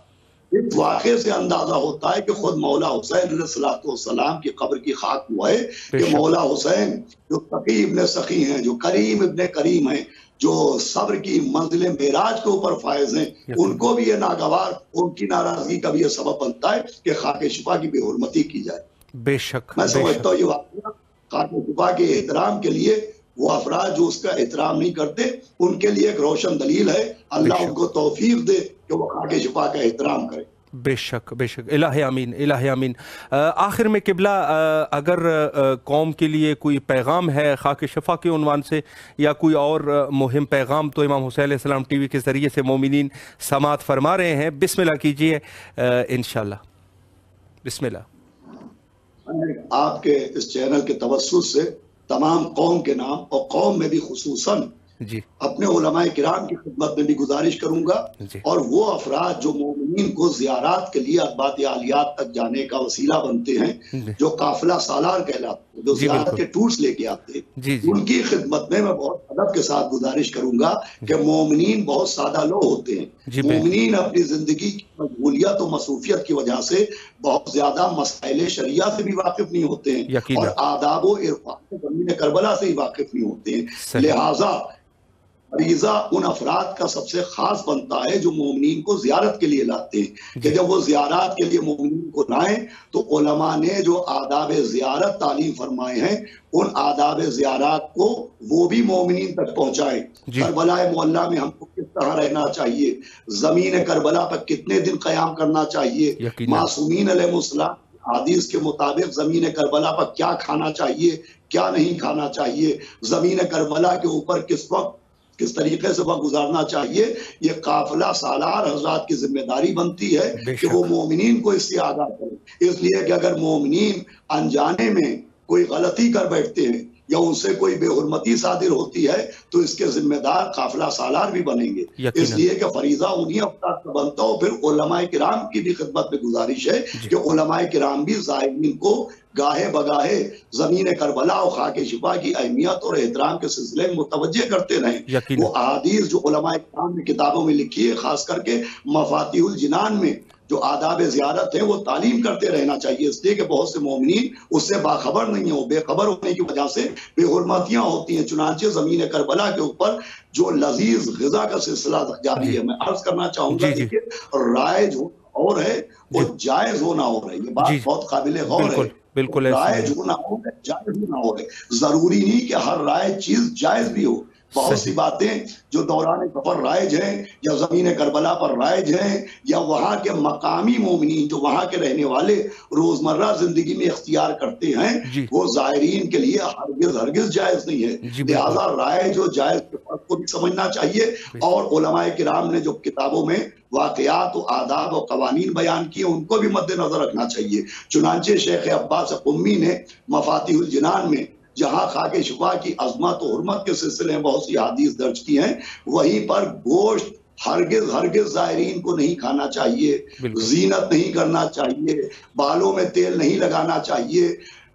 اس واقعے سے اندازہ ہوتا ہے کہ خود مولا حسین علیہ السلام کی قبر کی خاک ہوا ہے کہ مولا حسین جو تقی ابن سخی ہیں، جو کریم ابن کریم ہیں، جو صبر کی منزل معراج کے اوپر فائز ہیں، ان کو بھی یہ ناگوار، ان کی ناراضگی کا بھی یہ سبب بنتا ہے کہ خاک شفا کی بے حرمتی کی جائے۔ بے شک، میں بے سمجھتا شک، ہوں یہ واقعہ خاک شفا کے احترام کے لیے، وہ افراد جو اس کا احترام نہیں کرتے ان کے لیے ایک روشن دلیل ہے۔ اللہ ان کو توفیق دے کہ وہ خاک شفا کا احترام کرے۔ بے شک، بے شک، الہ آمین، الہ آمین۔ آخر میں قبلہ، اگر قوم کے لیے کوئی پیغام ہے خاک شفا کے عنوان سے یا کوئی اور مہم پیغام، تو امام حسین علیہ السلام ٹی وی کے ذریعے سے مومنین سماعت فرما رہے ہیں، بسم اللہ کیجئے انشاءاللہ، بسم اللہ۔ میں آپ کے اس چینل کے توسط سے تمام قوم کے نام اور قوم میں بھی خصوصاً جی اپنے علماء کرام کی خدمت میں بھی گزارش کروں گا، جی اور وہ افراد جو مومنین کو زیارات کے لیے اربات عالیات تک جانے کا وسیلہ بنتے ہیں، جو قافلہ سالار کہلاتے ہیں، جو جی زیارت بالکل، کے ٹورس لے کے آتے ہیں، جی جی ان کی خدمت میں بہت ادب کے ساتھ گزارش کروں گا کہ مومنین بہت سادہ لوگ ہوتے ہیں۔ جی بالکل، مومنین اپنی زندگی کی مشغولیت و مصروفیت کی وجہ سے بہت زیادہ مسائل شریعہ سے بھی واقف نہیں ہوتے ہیں، اور یقیناً، آداب و عرفان زمین کربلا سے ہی واقف نہیں ہوتے ہیں۔ صحیح، لہٰذا فریضہ ان افراد کا سب سے خاص بنتا ہے جو مومنین کو زیارت کے لیے لاتے ہیں، کہ جب وہ زیارات کے لیے مومنین کو لائیں تو علماء نے جو آداب زیارت تعلیم فرمائے ہیں ان آداب زیارات کو وہ بھی مومنین تک پہنچائیں۔ کربلا معلیٰ میں ہم کو کس طرح رہنا چاہیے، زمین کربلا پر کتنے دن قیام کرنا چاہیے، معصومین علیہ السلام حدیث کے مطابق زمین کربلا پر کیا کھانا چاہیے، کیا نہیں کھانا چاہیے، زمین کربلا کے اوپر کس وقت کس طریقے سے وقت گزارنا چاہیے، یہ قافلہ سالار حضرات کی ذمہ داری بنتی ہے کہ وہ مومنین کو اس سے آگاہ کریں۔ اس لیے کہ اگر مومنین انجانے میں کوئی غلطی کر بیٹھتے ہیں یا ان سے کوئی بے حرمتی صادر ہوتی ہے تو اس کے ذمہ دار قافلہ سالار بھی بنیں گے۔ اس لیے کہ فریضہ انہی افراد کا بنتا ہو۔ پھر علماء کرام کی بھی خدمت میں گزارش ہے کہ علماء کرام بھی زائرین کو گاہے بگاہے زمین کربلا اور خاک شفا کی اہمیت اور احترام کے سلسلے میں متوجہ کرتے رہیں۔ وہ احادیث جو علماء کرام نے کتابوں میں لکھی ہے، خاص کر کے مفاتیح الجنان میں جو آداب زیارت ہیں، وہ تعلیم کرتے رہنا چاہیے، اس لیے کہ بہت سے مومنین اس سے باخبر نہیں ہیں، بے خبر ہونے کی وجہ سے بے حرمتیاں ہوتی ہیں۔ چنانچہ زمین کربلا کے اوپر جو لذیذ غذا کا سلسلہ جاری ہے، میں عرض کرنا چاہوں گا کہ رائج اور ہے اور جائز ہونا اور ہے، یہ بات بہت قابل غور ہے۔ بالکل رائج ہونا ہو ہے، جائز ہونا ہو ہے، ضروری نہیں کہ ہر رائج چیز جائز بھی ہو۔ بہت سی باتیں جو دوران سفر رائج ہیں یا زمین کربلا پر رائج ہیں یا وہاں کے مقامی مومنین جو وہاں کے رہنے والے روزمرہ زندگی میں اختیار کرتے ہیں، وہ زائرین کے لیے ہرگز جائز نہیں ہے۔ لہٰذا رائج و جائز کے فرق کو بھی سمجھنا چاہیے، اور علماء کرام نے جو کتابوں میں واقعات و آداب و قوانین بیان کیے ان کو بھی مد نظر رکھنا چاہیے۔ چنانچہ شیخ عباس قمی نے مفاتیح الجنان میں جہاں خاک شفا کی عظمت و حرمت کے سلسلے میں بہت سی حدیث درج کی ہیں، وہیں پر گوشت ہرگز زائرین کو نہیں کھانا چاہیے، زینت نہیں کرنا چاہیے، بالوں میں تیل نہیں لگانا چاہیے،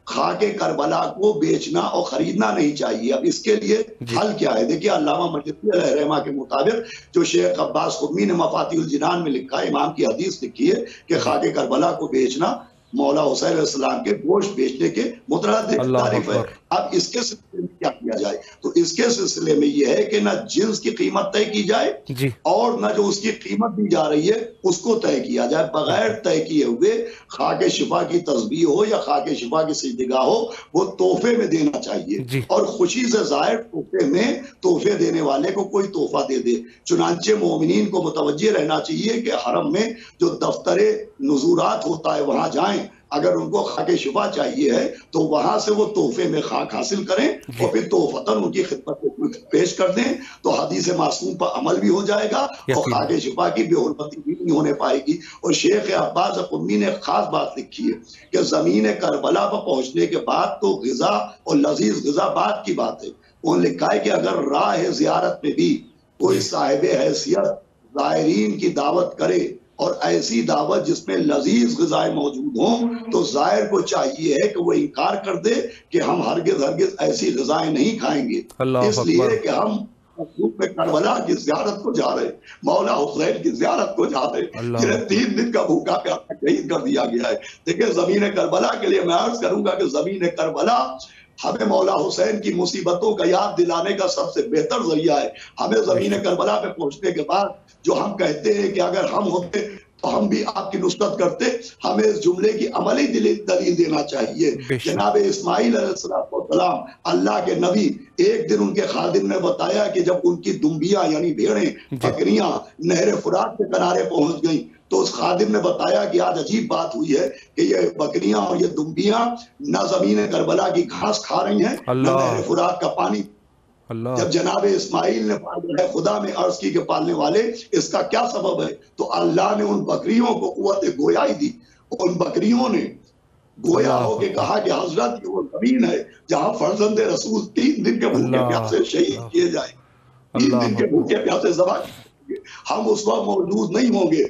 خاک کربلا کو بیچنا اور خریدنا نہیں چاہیے۔ اب اس کے لیے حل کیا ہے؟ دیکھیے علامہ مجددی علیہ رحمہ کے مطابق جو شیخ عباس قمی نے مفاتیح الجنان میں لکھا ہے، امام کی حدیث لکھی ہے کہ خاک کربلا کو بیچنا مولا حسین علیہ السلام کے گوشت بیچنے کے مترادف تعریف ہے۔ اب اس کے سلسلے میں کیا کیا جائے؟ تو اس کے سلسلے میں یہ ہے کہ نہ جنس کی قیمت طے کی جائے اور نہ جو اس کی قیمت دی جا رہی ہے اس کو طے کیا جائے۔ بغیر طے کیے ہوئے خاک شفا کی تسبیح ہو یا خاک شفا کی سجدگاہ ہو، وہ تحفے میں دینا چاہیے، اور خوشی سے ظاہر تحفے دینے والے کو کوئی تحفہ دے دے۔ چنانچہ مومنین کو متوجہ رہنا چاہیے کہ حرم میں جو دفتر نزورات ہوتا ہے وہاں جائیں، اگر ان کو خاک شفا چاہیے ہے تو وہاں سے وہ تحفے میں خاک حاصل کریں اور پھر تحفتاً ان کی خدمت میں پیش کر دیں، تو حدیث معصوم پر عمل بھی ہو جائے گا اور خاک شفا کی بے حرمتی بھی نہیں ہونے پائے گی۔ اور شیخ عباس قمی نے خاص بات لکھی ہے کہ زمین کربلا پر پہنچنے کے بعد تو غذا اور لذیذ غذا بعد کی بات ہے۔ انہوں نے لکھا ہے کہ اگر راہ زیارت میں بھی کوئی صاحب حیثیت زائرین کی دعوت کرے اور ایسی دعوت جس میں لذیذ غذائیں موجود ہوں تو زائر کو چاہیے ہے کہ وہ انکار کر دے کہ ہم ہرگز ایسی غذائیں نہیں کھائیں گے، اس لیے کہ ہم میں کربلا کی زیارت کو جا رہے، مولا حسین کی زیارت کو جا رہے، جنہیں 3 دن کا بھوکا پیاسا شہید کر دیا گیا ہے۔ دیکھیں زمین کربلا کے لیے میں عرض کروں گا کہ زمین کربلا ہمیں مولا حسین کی مصیبتوں کا یاد دلانے کا سب سے بہتر ذریعہ ہے۔ ہمیں زمین کربلا پہ پہنچنے کے بعد جو ہم کہتے ہیں کہ اگر ہم ہوتے تو ہم بھی آپ کی نصرت کرتے، ہمیں اس جملے کی عملی دلیل دینا چاہیے۔ جناب اسماعیل علیہ السلام اللہ کے نبی، ایک دن ان کے خادم نے بتایا کہ جب ان کی دمبیاں یعنی بھیڑیں بکریاں نہر فرات کے کنارے پہنچ گئیں تو اس خادم نے بتایا کہ آج عجیب بات ہوئی ہے کہ یہ بکریاں اور یہ دمبیاں نہ زمین کربلا کی گھاس کھا رہی ہیں نہ نہر فرات کا پانی۔ جب جناب اسماعیل نے خدا میں عرض کی کہ پالنے والے اس کا کیا سبب ہے، تو اللہ نے ان بکریوں کو قوت گویائی دی، ان بکریوں نے گویا ہو کے کہا کہ حضرت یہ وہ زمین ہے جہاں فرزند رسول 3 دن کے بھوکے پیاسے شہید کیے جائیں، 3 دن کے بھوکے پیاسے ذبح کیے جائیں، ہم اس وقت موجود نہیں ہوں گے۔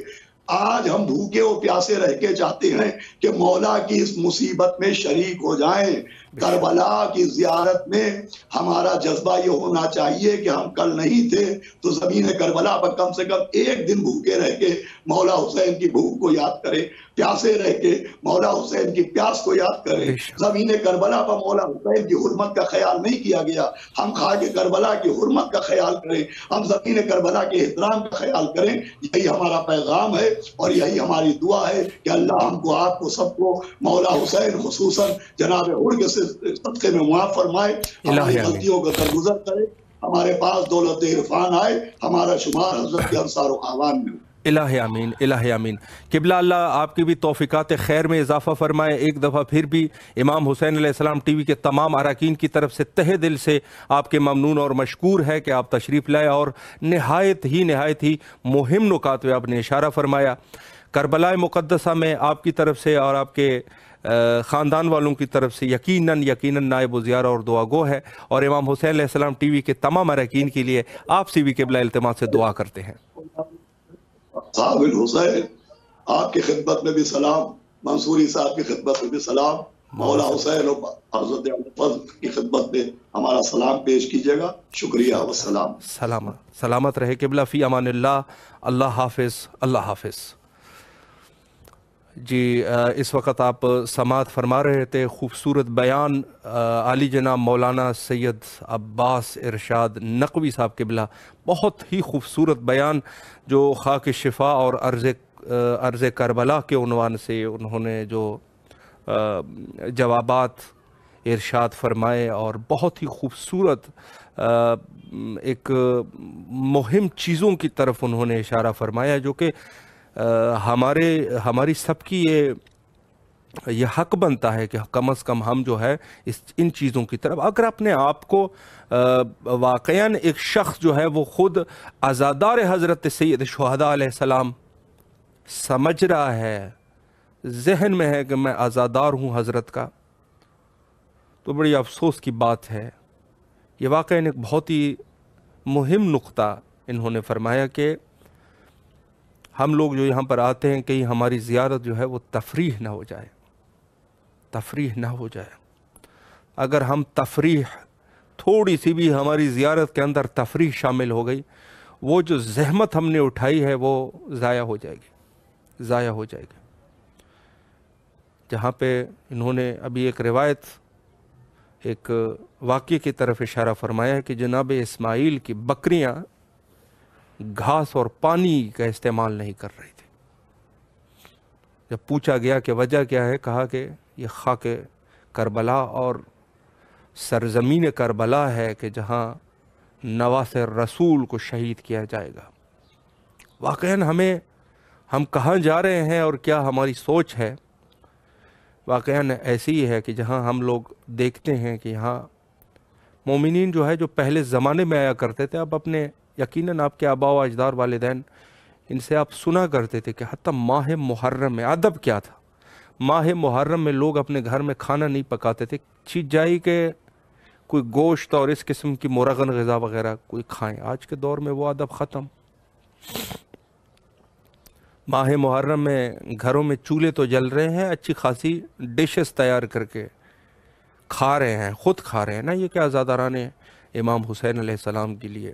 آج ہم بھوکے و پیاسے رہ کے چاہتے ہیں کہ مولا کی اس مصیبت میں شریک ہو جائیں۔ کربلا کی زیارت میں ہمارا جذبہ یہ ہونا چاہیے کہ ہم کل نہیں تھے تو زمین کربلا پر کم سے کم 1 دن بھوکے رہ کے مولا حسین کی بھوک کو یاد کریں، پیاسے رہ کے مولا حسین کی پیاس کو یاد کریں۔ زمین کربلا پر مولا حسین کی حرمت کا خیال نہیں کیا گیا، ہم خاک کربلا کی حرمت کا خیال کریں، ہم زمین کربلا کے احترام کا خیال کریں۔ یہی ہمارا پیغام ہے اور یہی ہماری دعا ہے کہ اللہ ہم کو، آپ کو، سب کو مولا حسین خصوصاً جناب عرق سے صدقے میں معاف فرمائے، ہماری غلطیوں کا درگزر کرے، ہمارے پاس دولت عرفان آئے، ہمارا شمار حضرت کے انصار و اعوان میں ہو۔ الہ آمین، الہ آمین۔ قبلہ اللہ آپ کی بھی توفیقات خیر میں اضافہ فرمائے۔ ایک دفعہ پھر بھی امام حسین علیہ السلام ٹی وی کے تمام اراکین کی طرف سے تہہ دل سے آپ کے ممنون اور مشکور ہے کہ آپ تشریف لائے اور نہایت ہی مہم نکات پہ آپ نے اشارہ فرمایا۔ کربلا مقدسہ میں آپ کی طرف سے اور آپ کے خاندان والوں کی طرف سے یقیناً نائب و زیارہ اور دعا گو ہے، اور امام حسین علیہ السلام ٹی وی کے تمام اراکین کے لیے آپ سے بھی قبلہ التماس سے دعا کرتے ہیں۔ صاحب الحسین آپ کی خدمت میں بھی سلام، منصوری صاحب کی خدمت میں بھی سلام، مولا حسین اور حضرت فضل کی خدمت میں ہمارا سلام پیش کیجیے گا۔ شکریہ والسلام۔ سلامت رہے قبلہ، فی امان اللہ، اللہ حافظ، اللہ حافظ۔ جی اس وقت آپ سماعت فرما رہے تھے خوبصورت بیان عالی جناب مولانا سید عباس ارشاد نقوی صاحب قبلہ، بہت ہی خوبصورت بیان جو خاک شفا اور عرض کربلا کے عنوان سے انہوں نے جو جوابات ارشاد فرمائے، اور بہت ہی خوبصورت ایک مہم چیزوں کی طرف انہوں نے اشارہ فرمایا جو کہ ہماری سب کی یہ حق بنتا ہے کہ کم از کم ہم جو ہے ان چیزوں کی طرف، اگر اپنے آپ کو واقعاً ایک شخص جو ہے وہ خود عزادار حضرت سید شہداء علیہ السلام سمجھ رہا ہے، ذہن میں ہے کہ میں عزادار ہوں حضرت کا، تو بڑی افسوس کی بات ہے۔ یہ واقعاً ایک بہت ہی مہم نقطہ انہوں نے فرمایا کہ ہم لوگ جو یہاں پر آتے ہیں کہیں ہماری زیارت جو ہے وہ تفریح نہ ہو جائے۔ اگر ہم تفریح، تھوڑی سی بھی ہماری زیارت کے اندر تفریح شامل ہو گئی، وہ جو زحمت ہم نے اٹھائی ہے وہ ضائع ہو جائے گی۔ جہاں پہ انہوں نے ابھی ایک روایت، ایک واقعے کی طرف اشارہ فرمایا ہے کہ جناب اسماعیل کی بکریاں گھاس اور پانی کا استعمال نہیں کر رہی تھی۔ جب پوچھا گیا کہ وجہ کیا ہے، کہا کہ یہ خاک کربلا اور سرزمین کربلا ہے کہ جہاں نواس رسول کو شہید کیا جائے گا۔ واقعاً ہم کہاں جا رہے ہیں اور کیا ہماری سوچ ہے؟ واقعاً ایسی ہے کہ جہاں ہم لوگ دیکھتے ہیں کہ یہاں مومنین جو ہے جو پہلے زمانے میں آیا کرتے تھے، اب اپنے یقیناً آپ کے آباء و اجداد والدین ان سے آپ سنا کرتے تھے کہ حتیٰ ماہ محرم میں ادب کیا تھا، ماہ محرم میں لوگ اپنے گھر میں کھانا نہیں پکاتے تھے، چیز جائی کہ کوئی گوشت اور اس قسم کی مرغن غذا وغیرہ کوئی کھائیں۔ آج کے دور میں وہ ادب ختم۔ ماہ محرم میں گھروں میں چولہے تو جل رہے ہیں، اچھی خاصی ڈشز تیار کر کے کھا رہے ہیں، خود کھا رہے ہیں نا، یہ کیا عزاداران امام حسین علیہ السلام کے لیے۔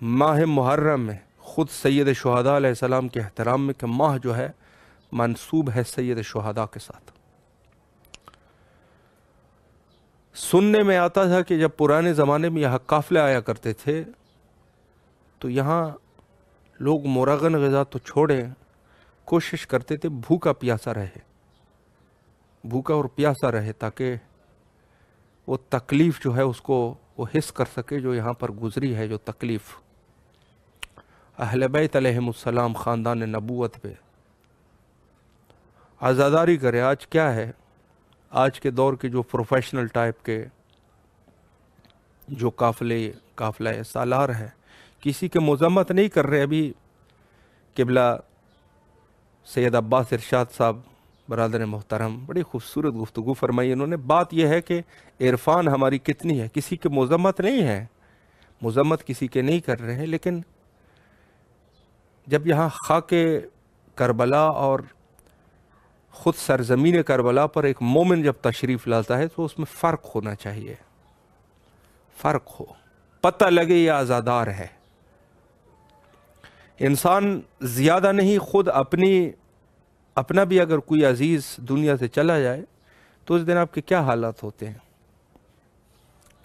ماہ محرم میں خود سید شہداء علیہ السلام کے احترام میں کہ ماہ جو ہے منسوب ہے سید شہداء کے ساتھ۔ سننے میں آتا تھا کہ جب پرانے زمانے میں یہاں قافلے آیا کرتے تھے تو یہاں لوگ مرغن غذا تو چھوڑیں، کوشش کرتے تھے بھوکا پیاسا رہے، بھوکا اور پیاسا رہے، تاکہ وہ تکلیف جو ہے اس کو وہ حس کر سکے جو یہاں پر گزری ہے، جو تکلیف اہل بیت علیہم السلام خاندان نبوت پہ عزاداری کرے۔ آج کیا ہے، آج کے دور کے جو پروفیشنل ٹائپ کے جو قافلہ سالار ہے، کسی کے مذمت نہیں کر رہے۔ ابھی قبلہ سید عباس ارشاد صاحب برادر محترم بڑی خوبصورت گفتگو فرمائی انہوں نے۔ بات یہ ہے کہ عرفان ہماری کتنی ہے، کسی کے مذمت نہیں ہے، مذمت کسی کے نہیں کر رہے ہیں، لیکن جب یہاں خاک کربلا اور خود سرزمین کربلا پر ایک مومن جب تشریف لاتا ہے تو اس میں فرق ہونا چاہیے، فرق ہو، پتہ لگے یہ عزادار ہے۔ انسان زیادہ نہیں، خود اپنا بھی اگر کوئی عزیز دنیا سے چلا جائے تو اس دن آپ کے کیا حالات ہوتے ہیں،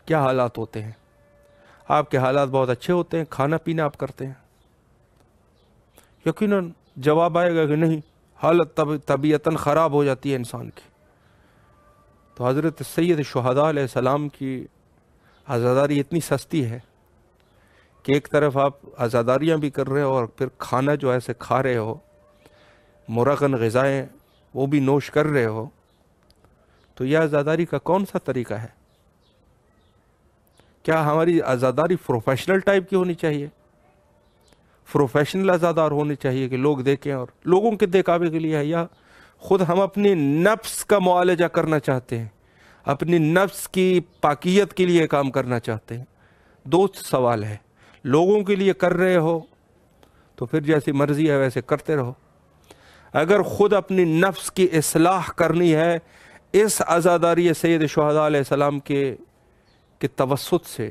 کیا حالات ہوتے ہیں؟ آپ کے حالات بہت اچھے ہوتے ہیں، کھانا پینا آپ کرتے ہیں، یقیناً جواب آئے گا کہ نہیں، حالت طبیعتاً خراب ہو جاتی ہے انسان کی۔ تو حضرت سید شہداء علیہ السلام کی عزاداری اتنی سستی ہے کہ ایک طرف آپ عزاداریاں بھی کر رہے ہو اور پھر کھانا جو ایسے کھا رہے ہو، مرغن غذائیں وہ بھی نوش کر رہے ہو، تو یہ عزاداری کا کون سا طریقہ ہے؟ کیا ہماری عزاداری پروفیشنل ٹائپ کی ہونی چاہیے؟ پروفیشنل عزادار ہونے چاہیے کہ لوگ دیکھیں اور لوگوں کے دکھاوے کے لیے ہے، یا خود ہم اپنی نفس کا معالجہ کرنا چاہتے ہیں، اپنی نفس کی پاکیت کے لیے کام کرنا چاہتے ہیں؟ دو سوال ہے۔ لوگوں کے لیے کر رہے ہو تو پھر جیسی مرضی ہے ویسے کرتے رہو، اگر خود اپنی نفس کی اصلاح کرنی ہے اس عزاداری سید شہداء علیہ السلام کے توسط سے،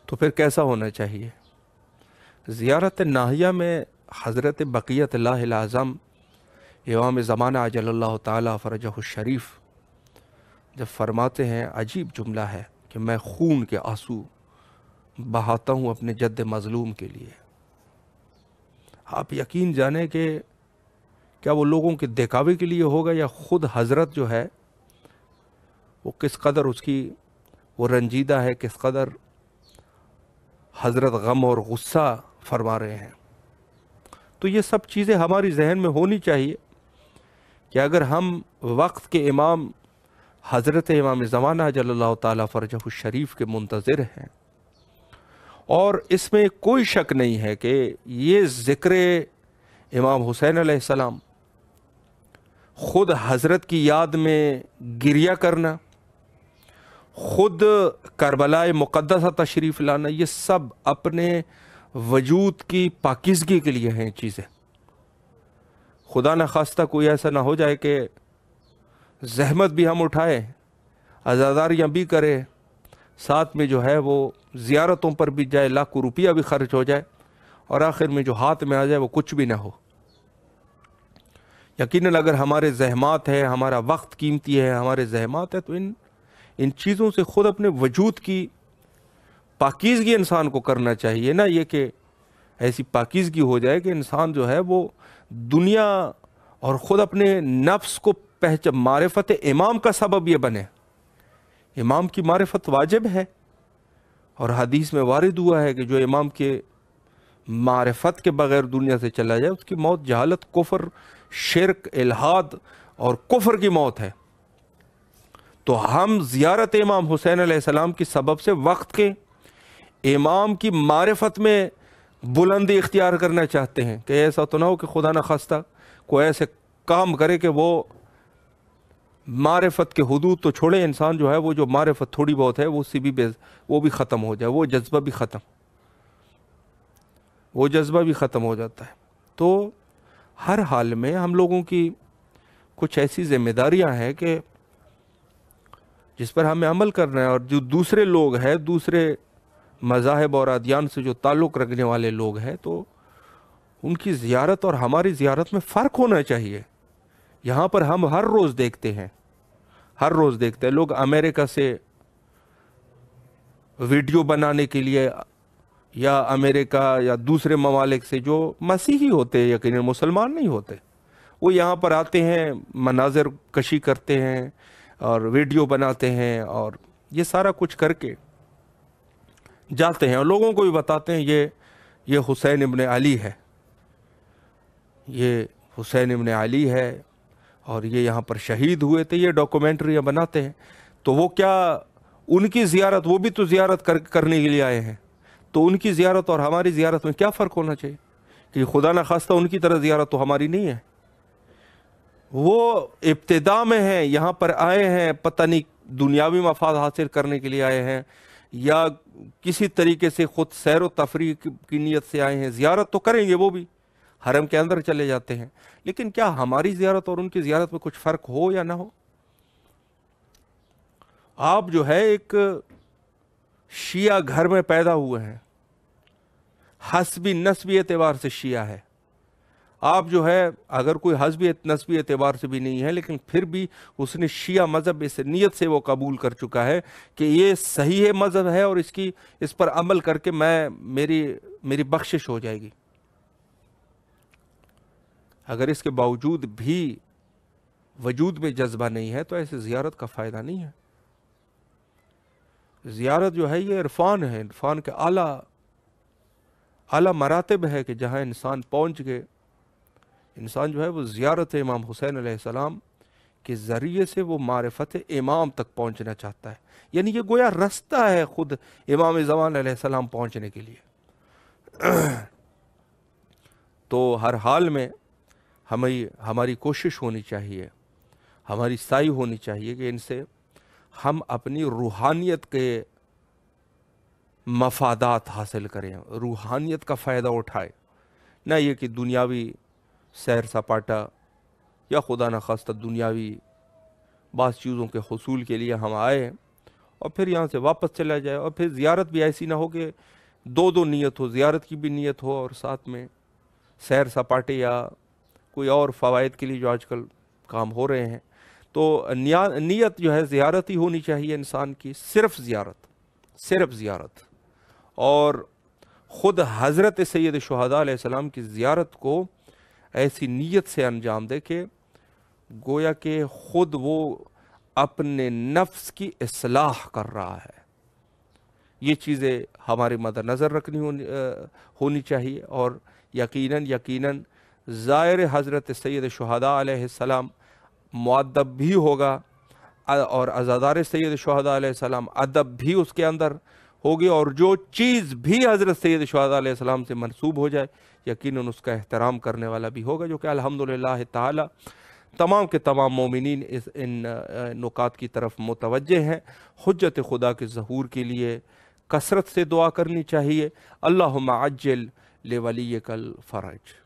تو پھر کیسا ہونا چاہیے؟ زیارت ناہیہ میں حضرت بقیت اللہ الاعظم امام زمانہ عجل اللہ تعالی فرجہ الشریف جب فرماتے ہیں، عجیب جملہ ہے کہ میں خون کے آنسو بہاتا ہوں اپنے جد مظلوم کے لیے۔ آپ یقین جانیں کہ کیا وہ لوگوں کے دکھاوے کے لیے ہوگا، یا خود حضرت جو ہے وہ کس قدر اس کی وہ رنجیدہ ہے، کس قدر حضرت غم اور غصہ فرما رہے ہیں۔ تو یہ سب چیزیں ہماری ذہن میں ہونی چاہیے کہ اگر ہم وقت کے امام حضرت امام زمانہ جل اللہ تعالیٰ فرجہ الشریف کے منتظر ہیں، اور اس میں کوئی شک نہیں ہے کہ یہ ذکر امام حسین علیہ السلام، خود حضرت کی یاد میں گریہ کرنا، خود کربلا مقدسہ تشریف لانا، یہ سب اپنے وجود کی پاکیزگی کے لیے ہیں چیزیں۔ خدا نہ خواستہ کوئی ایسا نہ ہو جائے کہ زحمت بھی ہم اٹھائیں، عزاداریاں بھی کریں، ساتھ میں جو ہے وہ زیارتوں پر بھی جائے، لاکھوں روپیہ بھی خرچ ہو جائے، اور آخر میں جو ہاتھ میں آ جائے وہ کچھ بھی نہ ہو۔ یقیناً اگر ہمارے زحمات ہے، ہمارا وقت قیمتی ہے، ہمارے زحمات ہے، تو ان چیزوں سے خود اپنے وجود کی پاکیزگی انسان کو کرنا چاہیے، نہ یہ کہ ایسی پاکیزگی ہو جائے کہ انسان جو ہے وہ دنیا اور خود اپنے نفس کو معرفت امام کا سبب یہ بنے۔ امام کی معرفت واجب ہے، اور حدیث میں وارد ہوا ہے کہ جو امام کے معرفت کے بغیر دنیا سے چلا جائے اس کی موت جہالت، کفر، شرک، الحاد اور کفر کی موت ہے۔ تو ہم زیارت امام حسین علیہ السلام کی سبب سے وقت کے امام کی معرفت میں بلندی اختیار کرنا چاہتے ہیں، کہ ایسا تو نہ ہو کہ خدا نہ خواستہ کوئی ایسے کام کرے کہ وہ معرفت کے حدود تو چھوڑے، انسان جو ہے وہ جو معرفت تھوڑی بہت ہے وہ بھی ختم ہو جائے، وہ جذبہ بھی ختم۔ وہ جذبہ بھی ختم ہو جاتا ہے۔ تو ہر حال میں ہم لوگوں کی کچھ ایسی ذمہ داریاں ہیں کہ جس پر ہمیں عمل کرنا ہے، اور جو دوسرے لوگ ہیں، دوسرے مذاہب اور ادیان سے جو تعلق رکھنے والے لوگ ہیں، تو ان کی زیارت اور ہماری زیارت میں فرق ہونا چاہیے۔ یہاں پر ہم ہر روز دیکھتے ہیں لوگ امریکہ سے ویڈیو بنانے کے لیے، یا امریکہ یا دوسرے ممالک سے جو مسیحی ہوتے ہیں، یقیناً مسلمان نہیں ہوتے، وہ یہاں پر آتے ہیں، مناظر کشی کرتے ہیں اور ویڈیو بناتے ہیں، اور یہ سارا کچھ کر کے جاتے ہیں اور لوگوں کو بھی بتاتے ہیں یہ حسین ابن علی ہے، یہ حسین ابن علی ہے اور یہ یہاں پر شہید ہوئے تھے، یہ ڈاکومنٹریاں بناتے ہیں۔ تو وہ کیا ان کی زیارت، وہ بھی تو زیارت کرنے کے لیے آئے ہیں، تو ان کی زیارت اور ہماری زیارت میں کیا فرق ہونا چاہیے؟ کہ خدا نہ خواستہ ان کی طرح زیارت تو ہماری نہیں ہے۔ وہ ابتدا میں ہیں، یہاں پر آئے ہیں، پتہ نہیں دنیاوی مفاد حاصل کرنے کے لیے آئے ہیں یا کسی طریقے سے خود سیر و تفریح کی نیت سے آئے ہیں۔ زیارت تو کریں گے، وہ بھی حرم کے اندر چلے جاتے ہیں، لیکن کیا ہماری زیارت اور ان کی زیارت میں کچھ فرق ہو یا نہ ہو؟ آپ جو ہے ایک شیعہ گھر میں پیدا ہوئے ہیں، حسبی نسبی اعتبار سے شیعہ ہے۔ آپ جو ہے اگر کوئی حسبی نسبی اعتبار سے بھی نہیں ہے، لیکن پھر بھی اس نے شیعہ مذہب اس نیت سے وہ قبول کر چکا ہے کہ یہ صحیح مذہب ہے اور اس پر عمل کر کے میری بخشش ہو جائے گی۔ اگر اس کے باوجود بھی وجود میں جذبہ نہیں ہے تو ایسے زیارت کا فائدہ نہیں ہے۔ زیارت جو ہے یہ عرفان ہے، عرفان کے اعلیٰ مراتب ہے کہ جہاں انسان پہنچ گئے، انسان جو ہے وہ زیارت امام حسین علیہ السلام کے ذریعے سے وہ معرفت امام تک پہنچنا چاہتا ہے، یعنی یہ گویا رستہ ہے خود امام زمان علیہ السلام پہنچنے کے لیے۔ تو ہر حال میں ہماری کوشش ہونی چاہیے، ہماری سعی ہونی چاہیے کہ ان سے ہم اپنی روحانیت کے مفادات حاصل کریں، روحانیت کا فائدہ اٹھائیں، نہ یہ کہ دنیاوی سیر سپاٹا یا خدا نخواستہ دنیاوی بعض چیزوں کے حصول کے لیے ہم آئے اور پھر یہاں سے واپس چلا جائے، اور پھر زیارت بھی ایسی نہ ہو کہ دو نیت ہو، زیارت کی بھی نیت ہو اور ساتھ میں سیر سپاٹے یا کوئی اور فوائد کے لیے جو آج کل کام ہو رہے ہیں۔ تو نیت جو ہے زیارت ہی ہونی چاہیے انسان کی، صرف زیارت۔ اور خود حضرت سید شہداء علیہ السلام کی زیارت کو ایسی نیت سے انجام دے کہ گویا کہ خود وہ اپنے نفس کی اصلاح کر رہا ہے۔ یہ چیزیں ہمارے مد نظر رکھنی ہونی چاہیے، اور یقیناً زائر حضرت سید شہداء علیہ السلام مؤدب بھی ہوگا، اور عزادار سید شہداء علیہ السلام ادب بھی اس کے اندر ہوگی، اور جو چیز بھی حضرت سید شہداء علیہ السلام سے منسوب ہو جائے یقیناً اس کا احترام کرنے والا بھی ہوگا، جو کہ الحمدللہ تعالی تمام کے تمام مومنین ان نکات کی طرف متوجہ ہیں۔ حجت خدا کے ظہور کے لیے کثرت سے دعا کرنی چاہیے۔ اللہم عجل لولیک الفرج۔